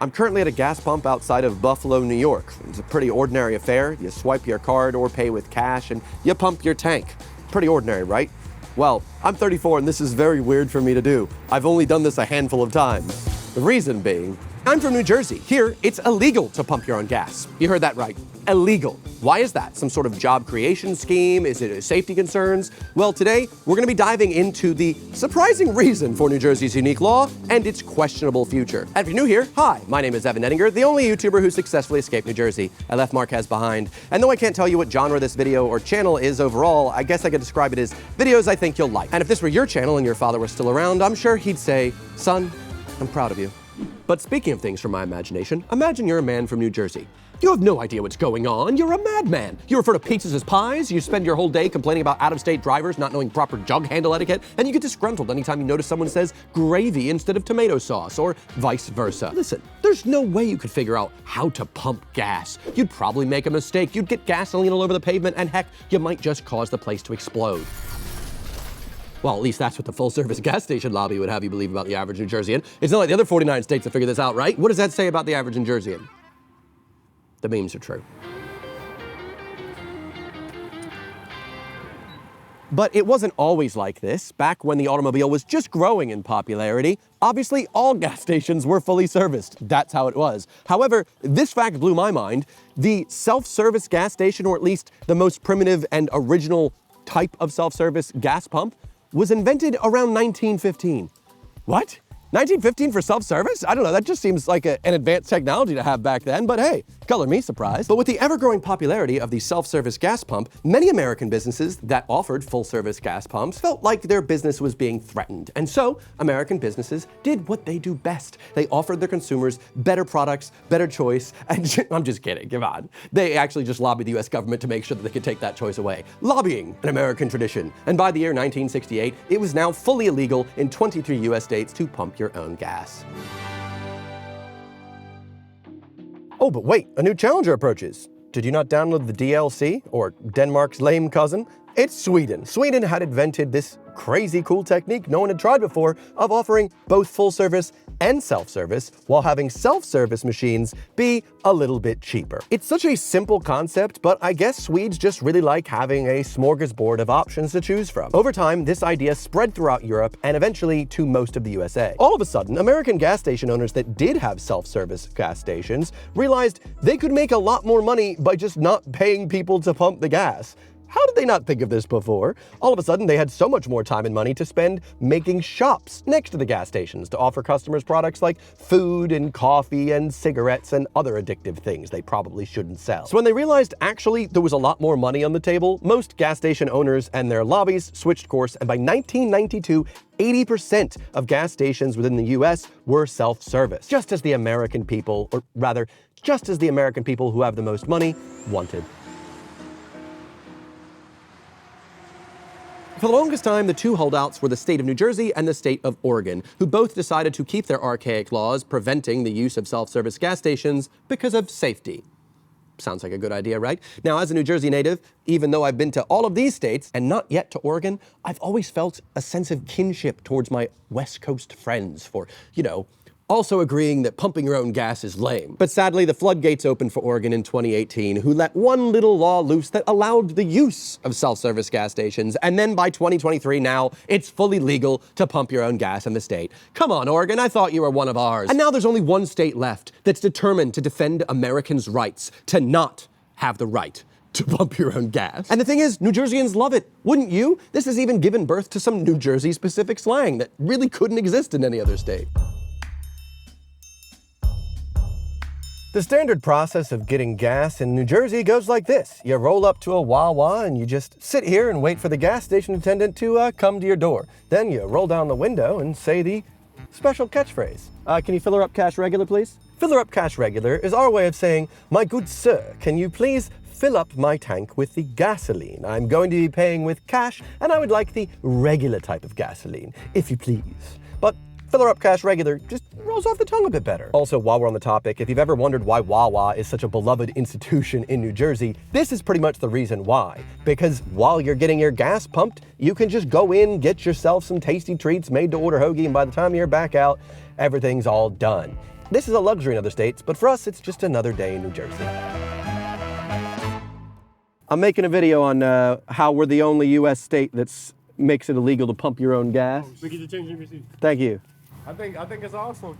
I'm currently at a gas pump outside of Buffalo, New York. It's a pretty ordinary affair. You swipe your card or pay with cash and you pump your tank. Pretty ordinary, right? Well, I'm 34 and this is very weird for me to do. I've only done this a handful of times. The reason being, I'm from New Jersey. Here, it's illegal to pump your own gas. You heard that right. Illegal. Why is that? Some sort of job creation scheme? Is it safety concerns? Well, today, we're going to be diving into the surprising reason for New Jersey's unique law and its questionable future. And if you're new here, hi, my name is Evan Edinger, the only YouTuber who successfully escaped New Jersey. I left Marquez behind. And though I can't tell you what genre this video or channel is overall, I guess I could describe it as videos I think you'll like. And if this were your channel and your father was still around, I'm sure he'd say, son, I'm proud of you. But speaking of things from my imagination, imagine you're a man from New Jersey. You have no idea what's going on. You're a madman. You refer to pizzas as pies. You spend your whole day complaining about out-of-state drivers not knowing proper jug handle etiquette, and you get disgruntled anytime you notice someone says gravy instead of tomato sauce, or vice versa. Listen, there's no way you could figure out how to pump gas. You'd probably make a mistake. You'd get gasoline all over the pavement, and heck, you might just cause the place to explode. Well, at least that's what the full-service gas station lobby would have you believe about the average New Jerseyan. It's not like the other 49 states have figured this out, right? What does that say about the average New Jerseyan? The memes are true. But it wasn't always like this. Back when the automobile was just growing in popularity, obviously all gas stations were fully serviced. That's how it was. However, this fact blew my mind. The self-service gas station, or at least the most primitive and original type of self-service gas pump, was invented around 1915. What? 1915 for self-service? I don't know, that just seems like an advanced technology to have back then, but hey, color me surprised. But with the ever-growing popularity of the self-service gas pump, many American businesses that offered full-service gas pumps felt like their business was being threatened. And so, American businesses did what they do best. They offered their consumers better products, better choice, and I'm just kidding, come on. They actually just lobbied the US government to make sure that they could take that choice away. Lobbying, an American tradition. And by the year 1968, it was now fully illegal in 23 US states to pump your own gas. Oh, but wait, a new challenger approaches. Did you not download the DLC, or Denmark's lame cousin? It's Sweden. Sweden had invented this crazy cool technique no one had tried before of offering both full service and self-service while having self-service machines be a little bit cheaper. It's such a simple concept, but I guess Swedes just really like having a smorgasbord of options to choose from. Over time, this idea spread throughout Europe and eventually to most of the USA. All of a sudden, American gas station owners that did have self-service gas stations realized they could make a lot more money by just not paying people to pump the gas. How did they not think of this before? All of a sudden, they had so much more time and money to spend making shops next to the gas stations to offer customers products like food and coffee and cigarettes and other addictive things they probably shouldn't sell. So when they realized actually there was a lot more money on the table, most gas station owners and their lobbies switched course, and by 1992, 80% of gas stations within the US were self-service, just as the American people, or rather, just as the American people who have the most money wanted. For the longest time, the two holdouts were the state of New Jersey and the state of Oregon, who both decided to keep their archaic laws preventing the use of self-service gas stations because of safety. Sounds like a good idea, right? Now, as a New Jersey native, even though I've been to all of these states and not yet to Oregon, I've always felt a sense of kinship towards my West Coast friends for, also agreeing that pumping your own gas is lame. But sadly, the floodgates opened for Oregon in 2018, who let one little law loose that allowed the use of self-service gas stations, and then by 2023 now, it's fully legal to pump your own gas in the state. Come on, Oregon, I thought you were one of ours. And now there's only one state left that's determined to defend Americans' rights to not have the right to pump your own gas. And the thing is, New Jerseyans love it. Wouldn't you? This has even given birth to some New Jersey-specific slang that really couldn't exist in any other state. The standard process of getting gas in New Jersey goes like this. You roll up to a Wawa and you just sit here and wait for the gas station attendant to come to your door. Then you roll down the window and say the special catchphrase. Can you fill her up cash regular, please? Fill her up cash regular is our way of saying, my good sir, can you please fill up my tank with the gasoline? I'm going to be paying with cash and I would like the regular type of gasoline, if you please. But fill her up cash regular just rolls off the tongue a bit better. Also, while we're on the topic, if you've ever wondered why Wawa is such a beloved institution in New Jersey, this is pretty much the reason why. Because while you're getting your gas pumped, you can just go in, get yourself some tasty treats made to order hoagie, and by the time you're back out, everything's all done. This is a luxury in other states, but for us, it's just another day in New Jersey. I'm making a video on how we're the only U.S. state that makes it illegal to pump your own gas. We get to change your receipt. Thank you. I think it's awesome.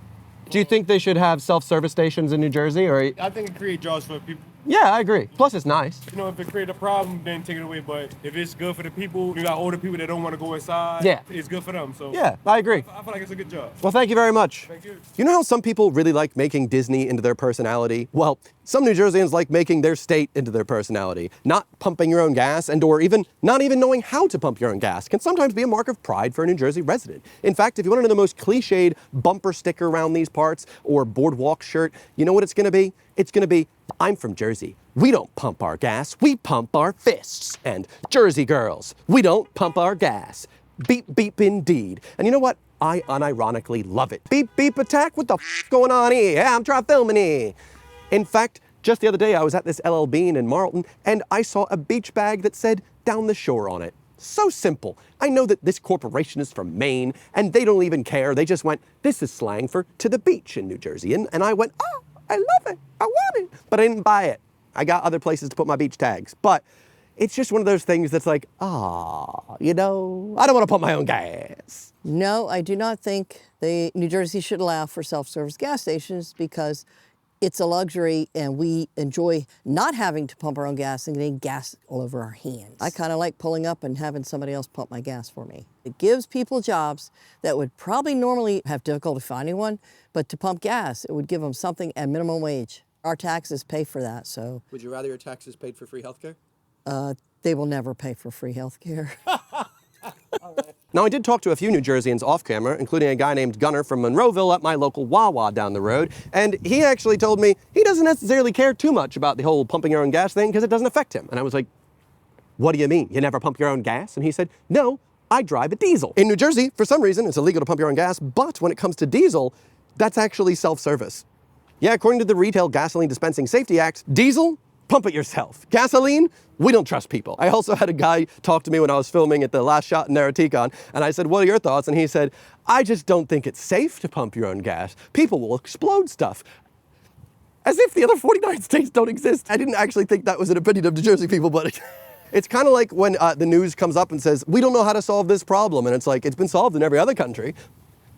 Do you think they should have self-service stations in New Jersey? Or I think it creates jobs for people. Yeah, I agree. Plus, it's nice. You know, if it creates a problem, then take it away. But if it's good for the people, you got older people that don't want to go inside. Yeah. It's good for them. So Yeah, I agree. I feel like it's a good job. Well, thank you very much. Thank you. You know how some people really like making Disney into their personality? Well, some New Jerseyans like making their state into their personality. Not pumping your own gas and or even not even knowing how to pump your own gas can sometimes be a mark of pride for a New Jersey resident. In fact, if you want to know the most cliched bumper sticker around these parts or boardwalk shirt, you know what it's going to be? It's going to be, I'm from Jersey. We don't pump our gas, we pump our fists. And Jersey girls, we don't pump our gas. Beep, beep indeed. And you know what? I unironically love it. Beep, beep attack, what the f going on here? Yeah, I'm trying filming here. In fact, just the other day I was at this LL Bean in Marlton and I saw a beach bag that said down the shore on it. So simple. I know that this corporation is from Maine and they don't even care. They just went, this is slang for to the beach in New Jersey. And I went, oh, I love it. I want it. But I didn't buy it. I got other places to put my beach tags. But it's just one of those things that's like, you know, I don't want to pump my own gas. No, I do not think New Jersey should allow for self-service gas stations because it's a luxury and we enjoy not having to pump our own gas and getting gas all over our hands. I kind of like pulling up and having somebody else pump my gas for me. It gives people jobs that would probably normally have difficulty finding one, but to pump gas, it would give them something at minimum wage. Our taxes pay for that, so. Would you rather your taxes paid for free healthcare? They will never pay for free health care. Now, I did talk to a few New Jerseyans off camera, including a guy named Gunnar from Monroeville at my local Wawa down the road, and he actually told me he doesn't necessarily care too much about the whole pumping your own gas thing because it doesn't affect him. And I was like, what do you mean? You never pump your own gas? And he said, no, I drive a diesel. In New Jersey, for some reason, it's illegal to pump your own gas, but when it comes to diesel, that's actually self-service. Yeah, according to the Retail Gasoline Dispensing Safety Act, diesel, pump it yourself. Gasoline, we don't trust people. I also had a guy talk to me when I was filming at the last shot in Narraticon, and I said, what are your thoughts? And he said, I just don't think it's safe to pump your own gas. People will explode stuff. As if the other 49 states don't exist. I didn't actually think that was an opinion of New Jersey people, but it's kind of like when the news comes up and says, we don't know how to solve this problem. And it's like, it's been solved in every other country.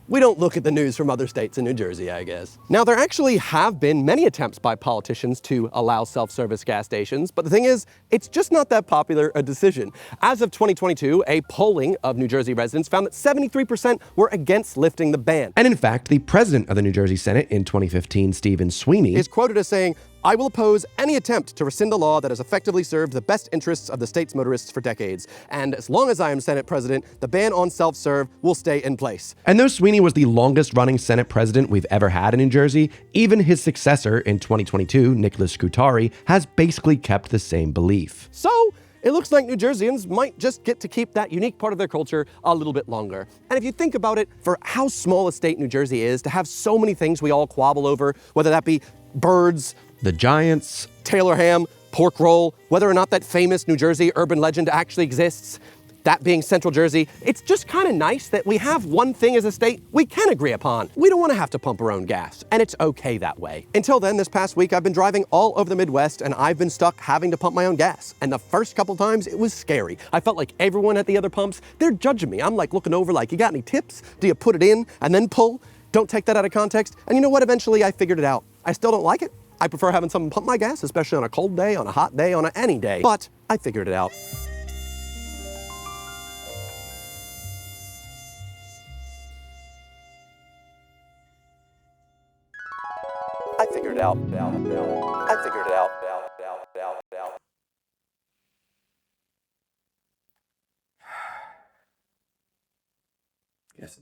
We don't look at the news from other states in New Jersey, I guess. Now, there actually have been many attempts by politicians to allow self-service gas stations, but the thing is, it's just not that popular a decision. As of 2022, a polling of New Jersey residents found that 73% were against lifting the ban. And in fact, the president of the New Jersey Senate in 2015, Stephen Sweeney, is quoted as saying, I will oppose any attempt to rescind a law that has effectively served the best interests of the state's motorists for decades. And as long as I am Senate president, the ban on self-serve will stay in place. And though Sweeney was the longest running Senate president we've ever had in New Jersey, even his successor in 2022, Nicholas Scutari, has basically kept the same belief. So it looks like New Jerseyans might just get to keep that unique part of their culture a little bit longer. And if you think about it, for how small a state New Jersey is, to have so many things we all quabble over, whether that be birds, the Giants, Taylor ham, pork roll, whether or not that famous New Jersey urban legend actually exists, that being Central Jersey, it's just kind of nice that we have one thing as a state we can agree upon. We don't want to have to pump our own gas, and it's okay that way. Until then, this past week, I've been driving all over the Midwest, and I've been stuck having to pump my own gas. And the first couple times, it was scary. I felt like everyone at the other pumps, they're judging me. I'm like looking over like, you got any tips? Do you put it in and then pull? Don't take that out of context. And you know what? Eventually, I figured it out. I still don't like it. I prefer having someone pump my gas, especially on a cold day, on a hot day, on any day. But I figured it out. I figured it out. I figured it out. Yes.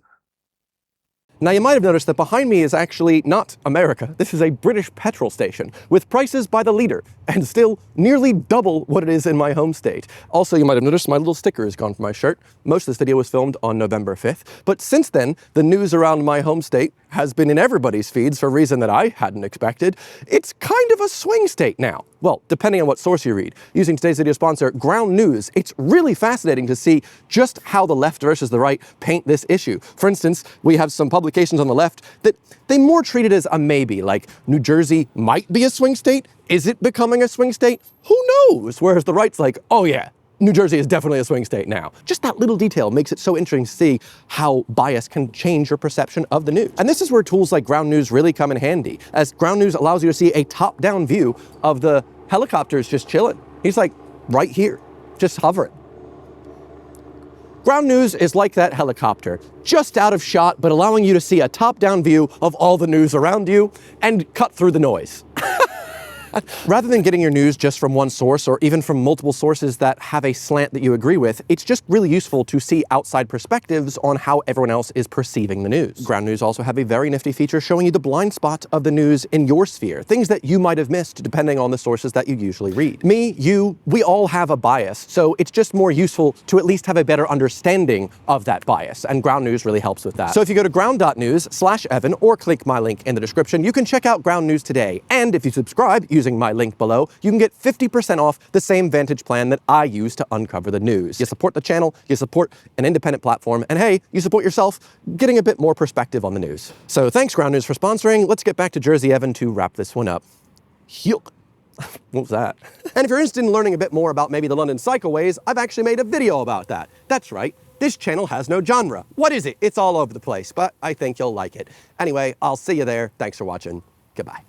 Now, you might have noticed that behind me is actually not America. This is a British petrol station with prices by the liter and still nearly double what it is in my home state. Also, you might have noticed my little sticker is gone from my shirt. Most of this video was filmed on November 5th. But since then, the news around my home state has been in everybody's feeds for a reason that I hadn't expected. It's kind of a swing state now. Well, depending on what source you read. Using today's video sponsor, Ground News, it's really fascinating to see just how the left versus the right paint this issue. For instance, we have some publications on the left that they more treat it as a maybe, like New Jersey might be a swing state. Is it becoming a swing state? Who knows? Whereas the right's like, oh yeah, New Jersey is definitely a swing state now. Just that little detail makes it so interesting to see how bias can change your perception of the news. And this is where tools like Ground News really come in handy, as Ground News allows you to see a top-down view of the helicopters just chilling. He's like right here, just hovering. Ground News is like that helicopter, just out of shot, but allowing you to see a top-down view of all the news around you and cut through the noise. Rather than getting your news just from one source or even from multiple sources that have a slant that you agree with, it's just really useful to see outside perspectives on how everyone else is perceiving the news. Ground News also have a very nifty feature showing you the blind spot of the news in your sphere, things that you might have missed depending on the sources that you usually read. Me, you, we all have a bias, so it's just more useful to at least have a better understanding of that bias, and Ground News really helps with that. So if you go to ground.news/Evan or click my link in the description, you can check out Ground News today, and if you subscribe using my link below, you can get 50% off the same Vantage plan that I use to uncover the news. You support the channel, you support an independent platform, and hey, you support yourself getting a bit more perspective on the news. So thanks Ground News for sponsoring. Let's get back to Jersey Evan to wrap this one up. What was that? And if you're interested in learning a bit more about maybe the London cycleways, I've actually made a video about that. That's right, this channel has no genre. What is it? It's all over the place, but I think you'll like it. Anyway, I'll see you there. Thanks for watching. Goodbye.